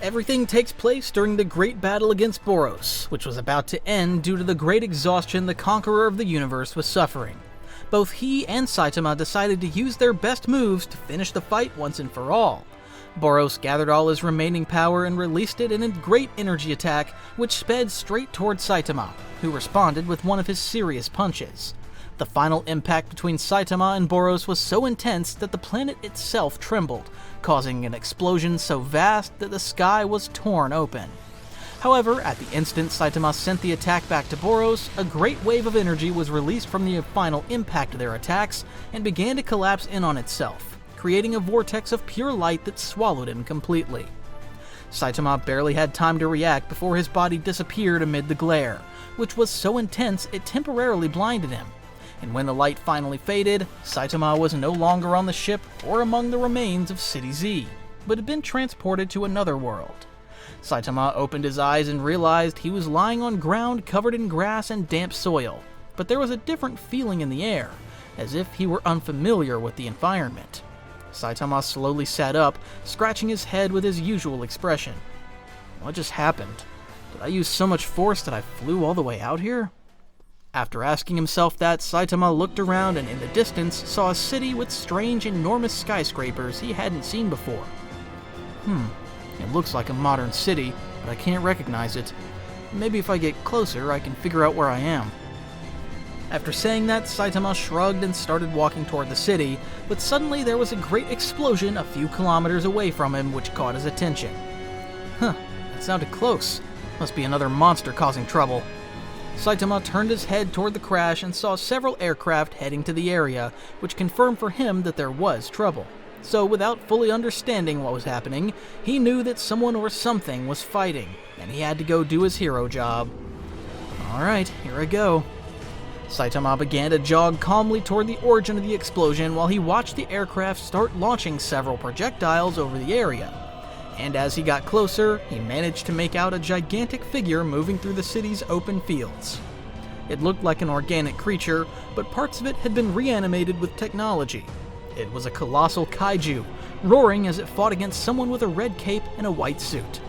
Everything takes place during the great battle against Boros, which was about to end due to the great exhaustion the conqueror of the universe was suffering. Both he and Saitama decided to use their best moves to finish the fight once and for all. Boros gathered all his remaining power and released it in a great energy attack, which sped straight towards Saitama, who responded with one of his serious punches. The final impact between Saitama and Boros was so intense that the planet itself trembled, causing an explosion so vast that the sky was torn open. However, at the instant Saitama sent the attack back to Boros, a great wave of energy was released from the final impact of their attacks and began to collapse in on itself, creating a vortex of pure light that swallowed him completely. Saitama barely had time to react before his body disappeared amid the glare, which was so intense it temporarily blinded him. And when the light finally faded, Saitama was no longer on the ship or among the remains of City Z, but had been transported to another world. Saitama opened his eyes and realized he was lying on ground covered in grass and damp soil, but there was a different feeling in the air, as if he were unfamiliar with the environment. Saitama slowly sat up, scratching his head with his usual expression. What just happened? Did I use so much force that I flew all the way out here? After asking himself that, Saitama looked around and in the distance saw a city with strange, enormous skyscrapers he hadn't seen before. It looks like a modern city, but I can't recognize it. Maybe if I get closer, I can figure out where I am. After saying that, Saitama shrugged and started walking toward the city, but suddenly there was a great explosion a few kilometers away from him which caught his attention. That sounded close. Must be another monster causing trouble. Saitama turned his head toward the crash and saw several aircraft heading to the area, which confirmed for him that there was trouble. So without fully understanding what was happening, he knew that someone or something was fighting, and he had to go do his hero job. Alright, here I go. Saitama began to jog calmly toward the origin of the explosion while he watched the aircraft start launching several projectiles over the area. And as he got closer, he managed to make out a gigantic figure moving through the city's open fields. It looked like an organic creature, but parts of it had been reanimated with technology. It was a colossal kaiju, roaring as it fought against someone with a red cape and a white suit.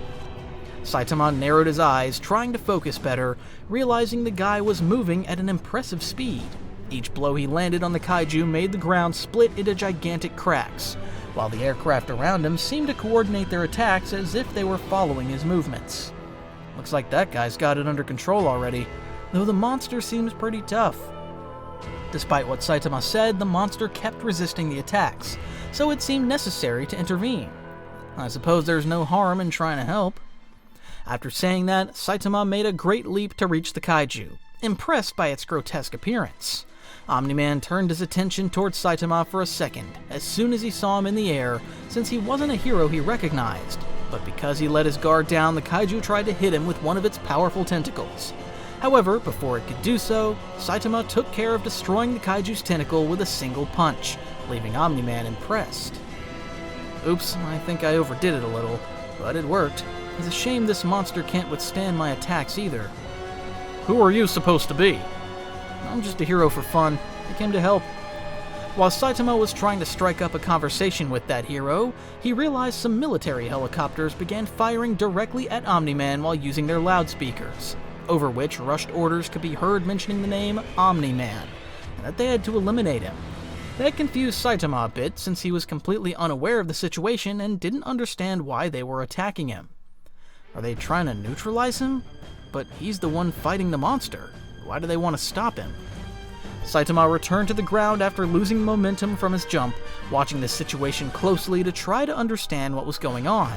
Saitama narrowed his eyes, trying to focus better, realizing the guy was moving at an impressive speed. Each blow he landed on the kaiju made the ground split into gigantic cracks, while the aircraft around him seemed to coordinate their attacks as if they were following his movements. Looks like that guy's got it under control already, though the monster seems pretty tough. Despite what Saitama said, the monster kept resisting the attacks, so it seemed necessary to intervene. I suppose there's no harm in trying to help. After saying that, Saitama made a great leap to reach the kaiju, impressed by its grotesque appearance. Omni-Man turned his attention towards Saitama for a second, as soon as he saw him in the air, since he wasn't a hero he recognized. But because he let his guard down, the kaiju tried to hit him with one of its powerful tentacles. However, before it could do so, Saitama took care of destroying the kaiju's tentacle with a single punch, leaving Omni-Man impressed. Oops, I think I overdid it a little, but it worked. It's a shame this monster can't withstand my attacks either. Who are you supposed to be? I'm just a hero for fun. I came to help. While Saitama was trying to strike up a conversation with that hero, he realized some military helicopters began firing directly at Omni-Man while using their loudspeakers, over which rushed orders could be heard mentioning the name Omni-Man, and that they had to eliminate him. That confused Saitama a bit since he was completely unaware of the situation and didn't understand why they were attacking him. Are they trying to neutralize him? But he's the one fighting the monster. Why do they want to stop him? Saitama returned to the ground after losing momentum from his jump, watching the situation closely to try to understand what was going on.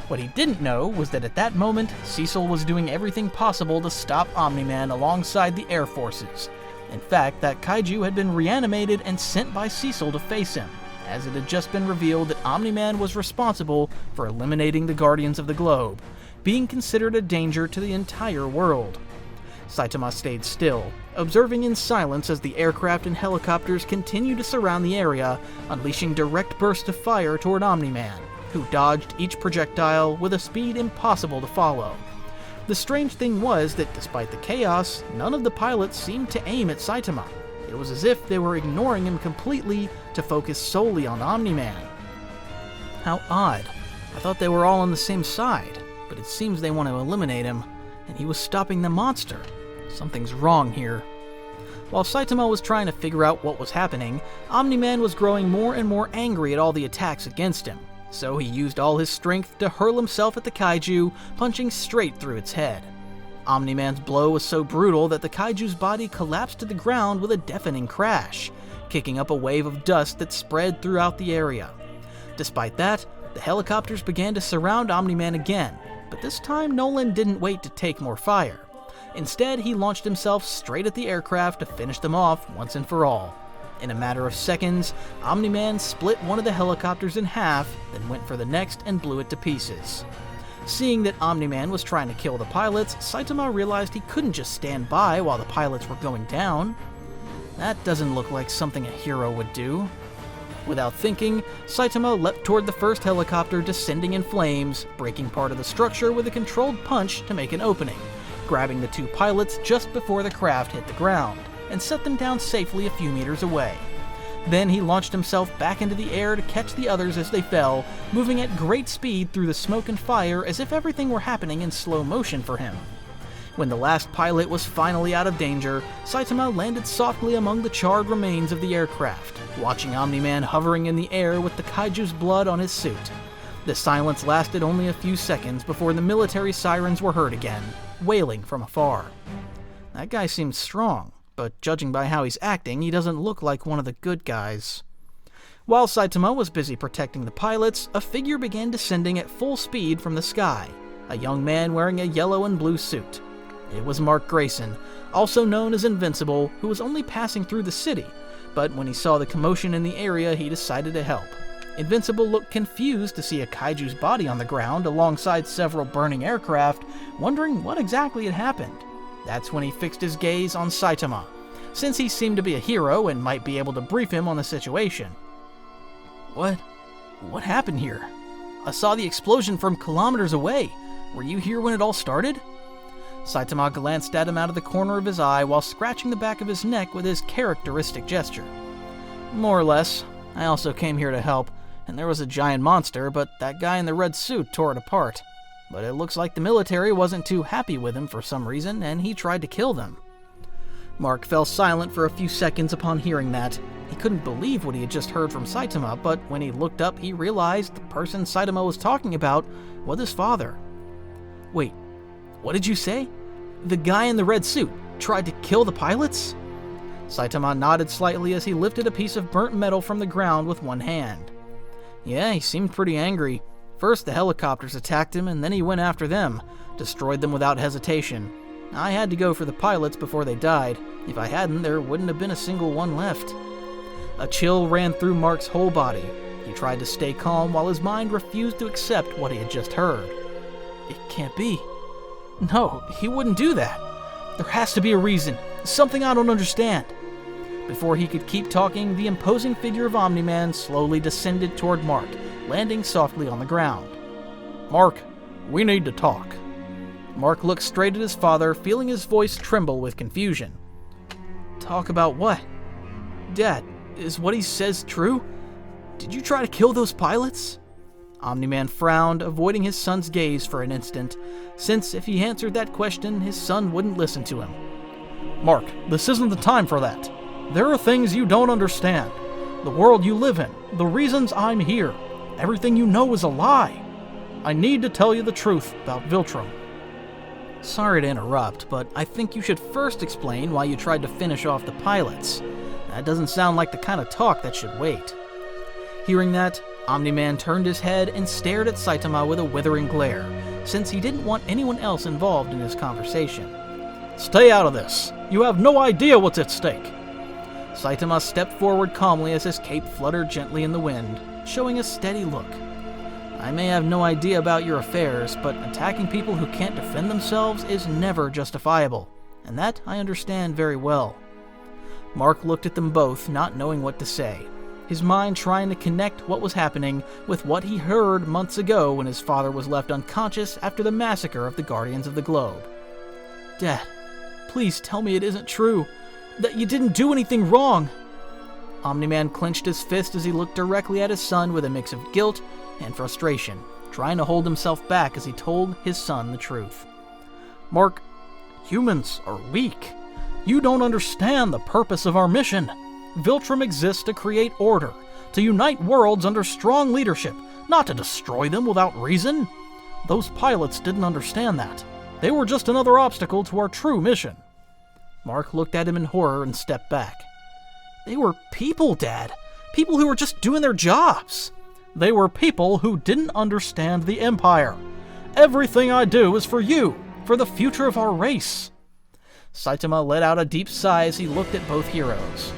What he didn't know was that at that moment, Cecil was doing everything possible to stop Omni-Man alongside the Air Forces. In fact, that kaiju had been reanimated and sent by Cecil to face him, as it had just been revealed that Omni-Man was responsible for eliminating the Guardians of the Globe, being considered a danger to the entire world. Saitama stayed still, observing in silence as the aircraft and helicopters continued to surround the area, unleashing direct bursts of fire toward Omni-Man, who dodged each projectile with a speed impossible to follow. The strange thing was that despite the chaos, none of the pilots seemed to aim at Saitama. It was as if they were ignoring him completely to focus solely on Omni-Man. How odd. I thought they were all on the same side, but it seems they want to eliminate him, and he was stopping the monster. Something's wrong here. While Saitama was trying to figure out what was happening, Omni-Man was growing more and more angry at all the attacks against him, so he used all his strength to hurl himself at the kaiju, punching straight through its head. Omni-Man's blow was so brutal that the kaiju's body collapsed to the ground with a deafening crash, kicking up a wave of dust that spread throughout the area. Despite that, the helicopters began to surround Omni-Man again, but this time Nolan didn't wait to take more fire. Instead, he launched himself straight at the aircraft to finish them off once and for all. In a matter of seconds, Omni-Man split one of the helicopters in half, then went for the next and blew it to pieces. Seeing that Omni-Man was trying to kill the pilots, Saitama realized he couldn't just stand by while the pilots were going down. That doesn't look like something a hero would do. Without thinking, Saitama leapt toward the first helicopter, descending in flames, breaking part of the structure with a controlled punch to make an opening, grabbing the two pilots just before the craft hit the ground, and set them down safely a few meters away. Then he launched himself back into the air to catch the others as they fell, moving at great speed through the smoke and fire as if everything were happening in slow motion for him. When the last pilot was finally out of danger, Saitama landed softly among the charred remains of the aircraft, watching Omni-Man hovering in the air with the kaiju's blood on his suit. The silence lasted only a few seconds before the military sirens were heard again, wailing from afar. That guy seems strong, but judging by how he's acting, he doesn't look like one of the good guys. While Saitama was busy protecting the pilots, a figure began descending at full speed from the sky, a young man wearing a yellow and blue suit. It was Mark Grayson, also known as Invincible, who was only passing through the city, but when he saw the commotion in the area, he decided to help. Invincible looked confused to see a kaiju's body on the ground alongside several burning aircraft, wondering what exactly had happened. That's when he fixed his gaze on Saitama, since he seemed to be a hero and might be able to brief him on the situation. What happened here? I saw the explosion from kilometers away. Were you here when it all started? Saitama glanced at him out of the corner of his eye while scratching the back of his neck with his characteristic gesture. More or less. I also came here to help, and there was a giant monster, but that guy in the red suit tore it apart. But it looks like the military wasn't too happy with him for some reason, and he tried to kill them. Mark fell silent for a few seconds upon hearing that. He couldn't believe what he had just heard from Saitama, but when he looked up, he realized the person Saitama was talking about was his father. Wait, what did you say? The guy in the red suit tried to kill the pilots? Saitama nodded slightly as he lifted a piece of burnt metal from the ground with one hand. Yeah, he seemed pretty angry. First the helicopters attacked him, and then he went after them, destroyed them without hesitation. I had to go for the pilots before they died. If I hadn't, there wouldn't have been a single one left. A chill ran through Mark's whole body. He tried to stay calm while his mind refused to accept what he had just heard. It can't be. No, he wouldn't do that. There has to be a reason, something I don't understand. Before he could keep talking, the imposing figure of Omni-Man slowly descended toward Mark, landing softly on the ground. Mark, we need to talk. Mark looked straight at his father, feeling his voice tremble with confusion. Talk about what? Dad, is what he says true? Did you try to kill those pilots? Omni-Man frowned, avoiding his son's gaze for an instant, since if he answered that question, his son wouldn't listen to him. Mark, this isn't the time for that. There are things you don't understand. The world you live in, the reasons I'm here, everything you know is a lie. I need to tell you the truth about Viltrum. Sorry to interrupt, but I think you should first explain why you tried to finish off the pilots. That doesn't sound like the kind of talk that should wait. Hearing that, Omni-Man turned his head and stared at Saitama with a withering glare, since he didn't want anyone else involved in his conversation. Stay out of this. You have no idea what's at stake. Saitama stepped forward calmly as his cape fluttered gently in the wind, showing a steady look. I may have no idea about your affairs, but attacking people who can't defend themselves is never justifiable, and that I understand very well. Mark looked at them both, not knowing what to say, his mind trying to connect what was happening with what he heard months ago when his father was left unconscious after the massacre of the Guardians of the Globe. Dad, please tell me it isn't true, that you didn't do anything wrong. Omni-Man clenched his fist as he looked directly at his son with a mix of guilt and frustration, trying to hold himself back as he told his son the truth. "Mark, humans are weak. You don't understand the purpose of our mission. Viltrum exists to create order, to unite worlds under strong leadership, not to destroy them without reason. Those pilots didn't understand that. They were just another obstacle to our true mission." Mark looked at him in horror and stepped back. "They were people, Dad. People who were just doing their jobs. They were people who didn't understand the Empire. Everything I do is for you, for the future of our race." Saitama let out a deep sigh as he looked at both heroes.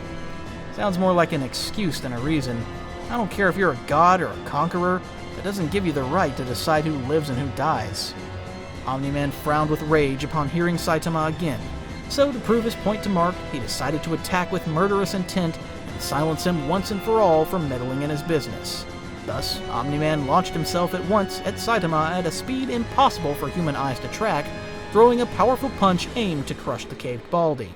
"Sounds more like an excuse than a reason. I don't care if you're a god or a conqueror. That doesn't give you the right to decide who lives and who dies." Omni-Man frowned with rage upon hearing Saitama again. So, to prove his point to Mark, he decided to attack with murderous intent and silence him once and for all for meddling in his business. Thus, Omni-Man launched himself at once at Saitama at a speed impossible for human eyes to track, throwing a powerful punch aimed to crush the caved Baldy.